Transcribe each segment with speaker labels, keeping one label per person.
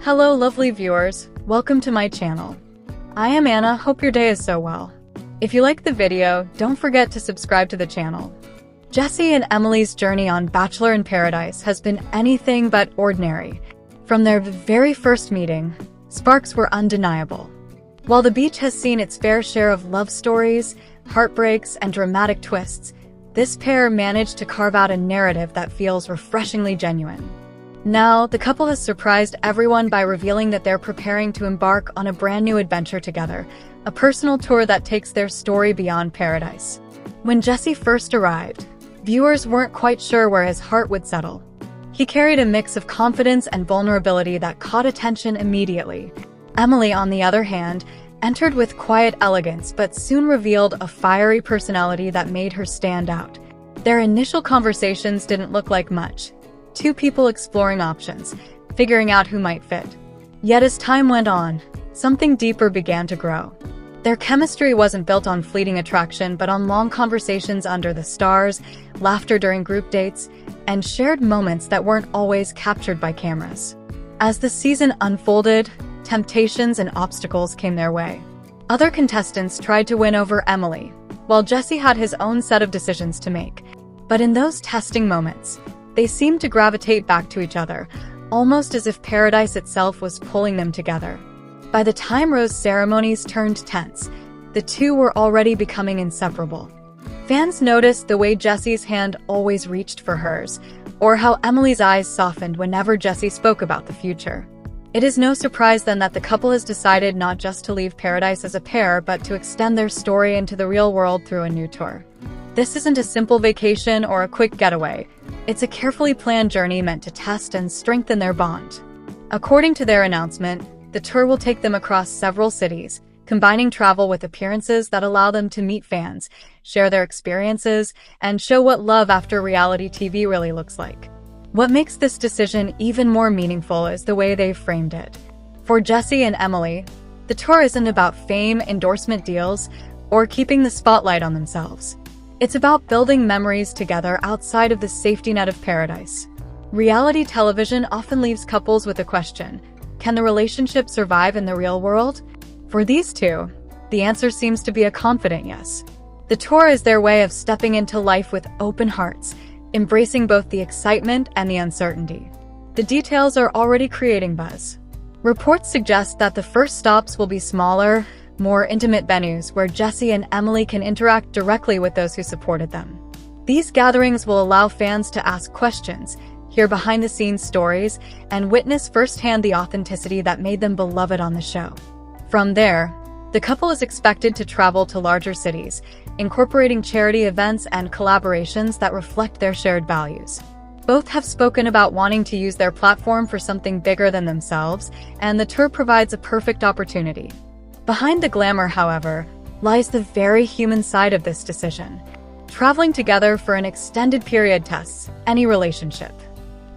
Speaker 1: Hello lovely viewers, welcome to my channel. I am Anna, hope your day is so well. If you like the video, don't forget to subscribe to the channel. Jesse and Emely's journey on Bachelor in Paradise has been anything but ordinary. From their very first meeting, sparks were undeniable. While the beach has seen its fair share of love stories, heartbreaks, and dramatic twists, this pair managed to carve out a narrative that feels refreshingly genuine. Now, the couple has surprised everyone by revealing that they're preparing to embark on a brand new adventure together, a personal tour that takes their story beyond paradise. When Jesse first arrived, viewers weren't quite sure where his heart would settle. He carried a mix of confidence and vulnerability that caught attention immediately. Emely, on the other hand, entered with quiet elegance but soon revealed a fiery personality that made her stand out. Their initial conversations didn't look like much. Two people exploring options, figuring out who might fit. Yet as time went on, something deeper began to grow. Their chemistry wasn't built on fleeting attraction but on long conversations under the stars, laughter during group dates, and shared moments that weren't always captured by cameras. As the season unfolded, temptations and obstacles came their way. Other contestants tried to win over Emely, while Jesse had his own set of decisions to make. But in those testing moments, they seemed to gravitate back to each other, almost as if paradise itself was pulling them together. By the time rose ceremonies turned tense, the two were already becoming inseparable. Fans noticed the way Jesse's hand always reached for hers, or how Emely's eyes softened whenever Jesse spoke about the future. It is no surprise then that the couple has decided not just to leave paradise as a pair, but to extend their story into the real world through a new tour. This isn't a simple vacation or a quick getaway. It's a carefully planned journey meant to test and strengthen their bond. According to their announcement, the tour will take them across several cities, combining travel with appearances that allow them to meet fans, share their experiences, and show what love after reality TV really looks like. What makes this decision even more meaningful is the way they've framed it. For Jesse and Emely, the tour isn't about fame, endorsement deals, or keeping the spotlight on themselves. It's about building memories together outside of the safety net of paradise. Reality television often leaves couples with a question: can the relationship survive in the real world? For these two, the answer seems to be a confident yes. The tour is their way of stepping into life with open hearts, embracing both the excitement and the uncertainty. The details are already creating buzz. Reports suggest that the first stops will be smaller, more intimate venues where Jesse and Emely can interact directly with those who supported them. These gatherings will allow fans to ask questions, hear behind-the-scenes stories, and witness firsthand the authenticity that made them beloved on the show. From there, the couple is expected to travel to larger cities, incorporating charity events and collaborations that reflect their shared values. Both have spoken about wanting to use their platform for something bigger than themselves, and the tour provides a perfect opportunity. Behind the glamour, however, lies the very human side of this decision. Traveling together for an extended period tests any relationship.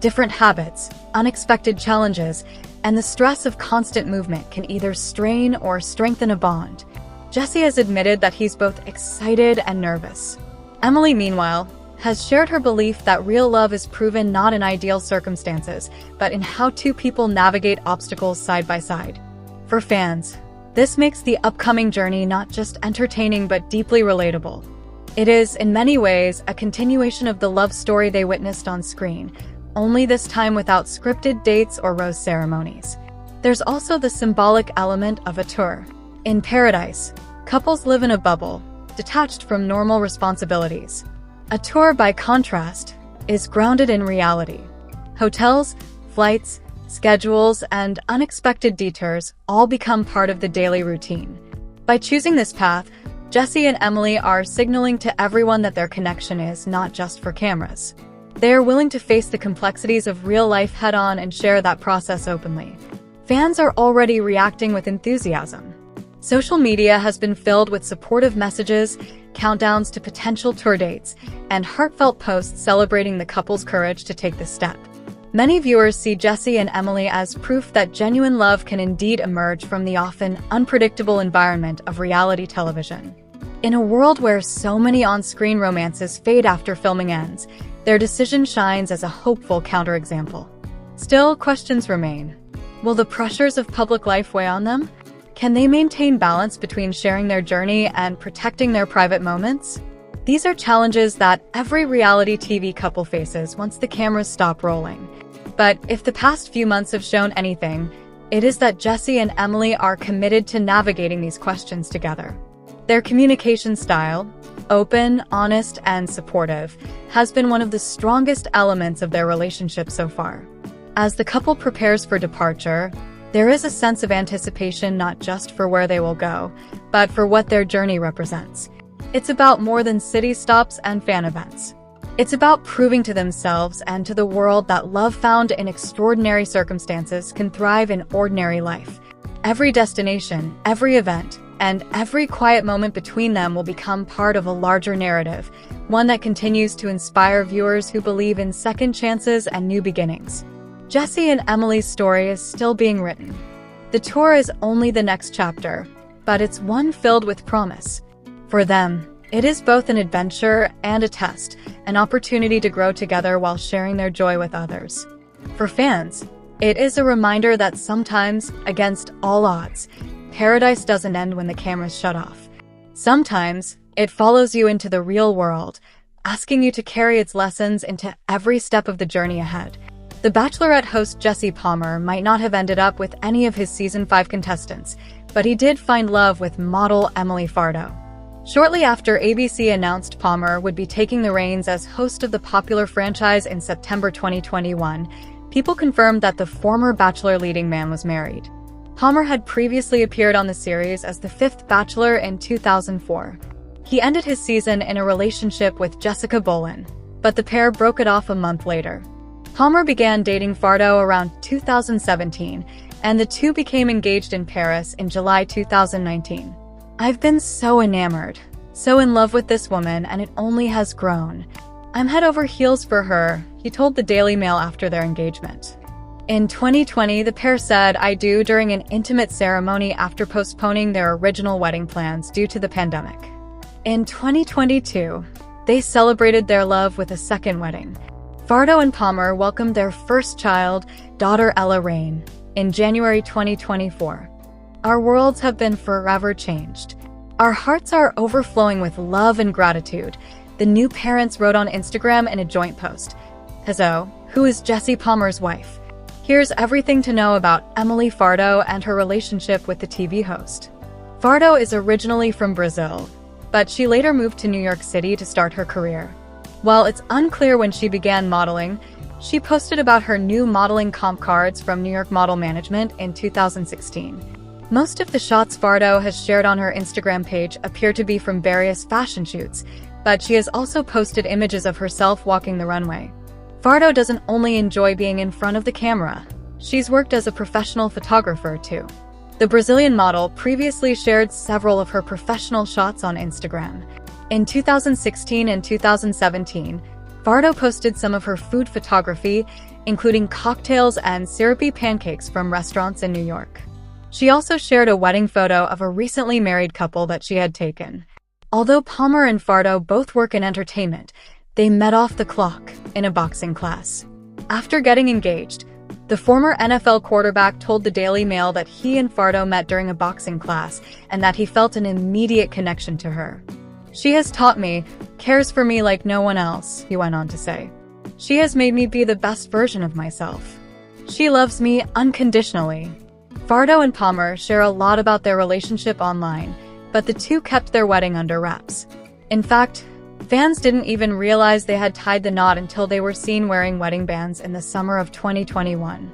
Speaker 1: Different habits, unexpected challenges, and the stress of constant movement can either strain or strengthen a bond. Jesse has admitted that he's both excited and nervous. Emely, meanwhile, has shared her belief that real love is proven not in ideal circumstances, but in how two people navigate obstacles side by side. For fans, this makes the upcoming journey not just entertaining but deeply relatable. It is, in many ways, a continuation of the love story they witnessed on screen, only this time without scripted dates or rose ceremonies. There's also the symbolic element of a tour. In paradise, couples live in a bubble, detached from normal responsibilities. A tour, by contrast, is grounded in reality. Hotels, flights, schedules, and unexpected detours all become part of the daily routine. By choosing this path, Jesse and Emely are signaling to everyone that their connection is not just for cameras. They are willing to face the complexities of real life head-on and share that process openly. Fans are already reacting with enthusiasm. Social media has been filled with supportive messages, countdowns to potential tour dates, and heartfelt posts celebrating the couple's courage to take this step. Many viewers see Jesse and Emely as proof that genuine love can indeed emerge from the often unpredictable environment of reality television. In a world where so many on-screen romances fade after filming ends, their decision shines as a hopeful counterexample. Still, questions remain. Will the pressures of public life weigh on them? Can they maintain balance between sharing their journey and protecting their private moments? These are challenges that every reality TV couple faces once the cameras stop rolling. But if the past few months have shown anything, it is that Jesse and Emely are committed to navigating these questions together. Their communication style, open, honest, and supportive, has been one of the strongest elements of their relationship so far. As the couple prepares for departure, there is a sense of anticipation not just for where they will go, but for what their journey represents. It's about more than city stops and fan events. It's about proving to themselves and to the world that love found in extraordinary circumstances can thrive in ordinary life. Every destination, every event, and every quiet moment between them will become part of a larger narrative, one that continues to inspire viewers who believe in second chances and new beginnings. Jesse and Emely's story is still being written. The tour is only the next chapter, but it's one filled with promise. For them, it is both an adventure and a test, an opportunity to grow together while sharing their joy with others. For fans, it is a reminder that sometimes, against all odds, paradise doesn't end when the cameras shut off. Sometimes, it follows you into the real world, asking you to carry its lessons into every step of the journey ahead. The Bachelorette host Jesse Palmer might not have ended up with any of his Season 5 contestants, but he did find love with model Emely Fardo. Shortly after ABC announced Palmer would be taking the reins as host of the popular franchise in September 2021, people confirmed that the former Bachelor leading man was married. Palmer had previously appeared on the series as the fifth Bachelor in 2004. He ended his season in a relationship with Jessica Bolin, but the pair broke it off a month later. Palmer began dating Fardo around 2017, and the two became engaged in Paris in July 2019. "I've been so enamored, so in love with this woman, and it only has grown. I'm head over heels for her," he told the Daily Mail after their engagement. In 2020, the pair said "I do" during an intimate ceremony after postponing their original wedding plans due to the pandemic. In 2022, they celebrated their love with a second wedding. Fardo and Palmer welcomed their first child, daughter Ella Rain, in January 2024. "Our worlds have been forever changed. Our hearts are overflowing with love and gratitude," the new parents wrote on Instagram in a joint post. Hazo, who is Jesse Palmer's wife, here's everything to know about Emely Fardo and her relationship with the TV host. Fardo is originally from Brazil, but she later moved to New York City to start her career. While it's unclear when she began modeling, she posted about her new modeling comp cards from New York Model Management in 2016. Most of the shots Fardo has shared on her Instagram page appear to be from various fashion shoots, but she has also posted images of herself walking the runway. Fardo doesn't only enjoy being in front of the camera. She's worked as a professional photographer too. The Brazilian model previously shared several of her professional shots on Instagram. In 2016 and 2017, Fardo posted some of her food photography, including cocktails and syrupy pancakes from restaurants in New York. She also shared a wedding photo of a recently married couple that she had taken. Although Palmer and Fardo both work in entertainment, they met off the clock in a boxing class. After getting engaged, the former NFL quarterback told the Daily Mail that he and Fardo met during a boxing class and that he felt an immediate connection to her. "She has taught me, cares for me like no one else," he went on to say. "She has made me be the best version of myself. She loves me unconditionally." Fardo and Palmer share a lot about their relationship online, but the two kept their wedding under wraps. In fact, fans didn't even realize they had tied the knot until they were seen wearing wedding bands in the summer of 2021.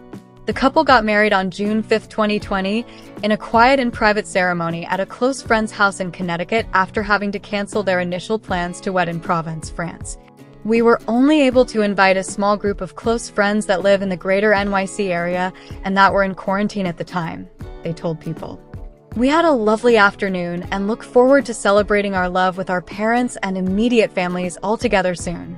Speaker 1: The couple got married on June 5, 2020, in a quiet and private ceremony at a close friend's house in Connecticut after having to cancel their initial plans to wed in Provence, France. "We were only able to invite a small group of close friends that live in the greater NYC area and that were in quarantine at the time," they told People. "We had a lovely afternoon and look forward to celebrating our love with our parents and immediate families all together soon."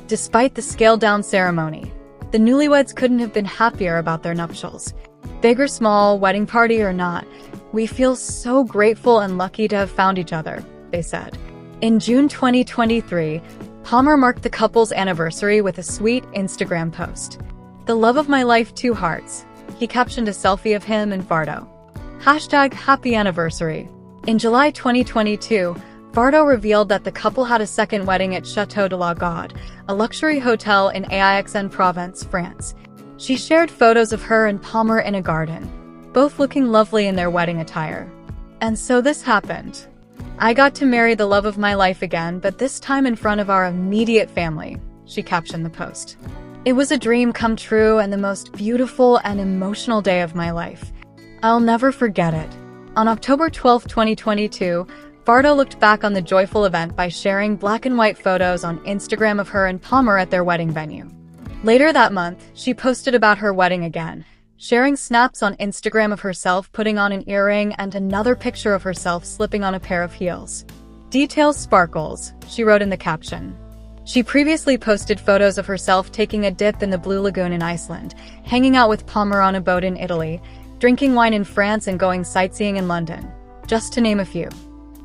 Speaker 1: Despite the scaled-down ceremony, the newlyweds couldn't have been happier about their nuptials. "Big or small, wedding party or not, we feel so grateful and lucky to have found each other," they said. In June 2023, Palmer marked the couple's anniversary with a sweet Instagram post. "The love of my life, 2 hearts. He captioned a selfie of him and Fardo. #Happy anniversary. In July 2022, Fardo revealed that the couple had a second wedding at Château de la Garde, a luxury hotel in Aix-en-Provence, France. She shared photos of her and Palmer in a garden, both looking lovely in their wedding attire. And so this happened. I got to marry the love of my life again, but this time in front of our immediate family, she captioned the post. It was a dream come true and the most beautiful and emotional day of my life. I'll never forget it. On October 12, 2022, Fardo looked back on the joyful event by sharing black and white photos on Instagram of her and Palmer at their wedding venue. Later that month, she posted about her wedding again, sharing snaps on Instagram of herself putting on an earring and another picture of herself slipping on a pair of heels. Details sparkles, she wrote in the caption. She previously posted photos of herself taking a dip in the Blue Lagoon in Iceland, hanging out with Palmer on a boat in Italy, drinking wine in France and going sightseeing in London, just to name a few.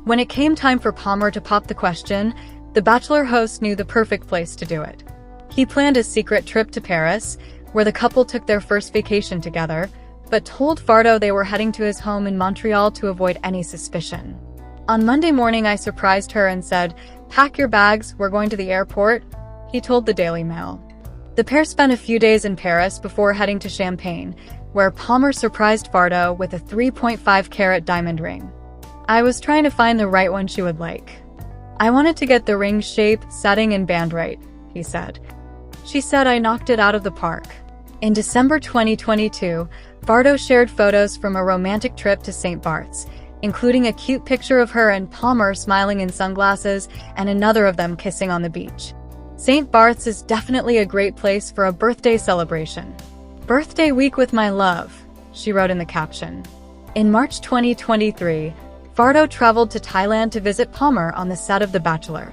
Speaker 1: When it came time for Palmer to pop the question, the Bachelor host knew the perfect place to do it. He planned a secret trip to Paris, where the couple took their first vacation together, but told Fardo they were heading to his home in Montreal to avoid any suspicion. On Monday morning, I surprised her and said, "Pack your bags, we're going to the airport," he told the Daily Mail. The pair spent a few days in Paris before heading to Champagne, where Palmer surprised Fardo with a 3.5-carat diamond ring. I was trying to find the right one she would like. I wanted to get the ring shape, setting, and band right, he said. She said I knocked it out of the park. In December 2022, Fardo shared photos from a romantic trip to St. Bart's, including a cute picture of her and Palmer smiling in sunglasses and another of them kissing on the beach. St. Bart's is definitely a great place for a birthday celebration. "Birthday week with my love," she wrote in the caption. In March 2023, Fardo traveled to Thailand to visit Palmer on the set of The Bachelor.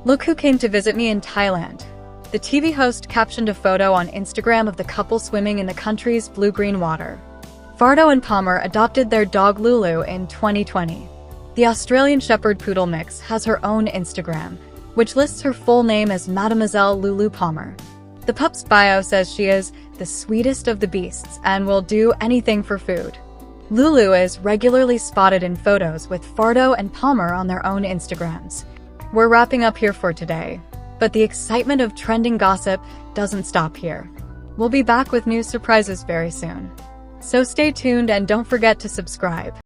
Speaker 1: "Look who came to visit me in Thailand." The TV host captioned a photo on Instagram of the couple swimming in the country's blue-green water. Fardo and Palmer adopted their dog Lulu in 2020. The Australian Shepherd Poodle mix has her own Instagram, which lists her full name as Mademoiselle Lulu Palmer. The pup's bio says she is the sweetest of the beasts and will do anything for food. Lulu is regularly spotted in photos with Fardo and Palmer on their own Instagrams. We're wrapping up here for today, but the excitement of trending gossip doesn't stop here. We'll be back with new surprises very soon. So stay tuned and don't forget to subscribe.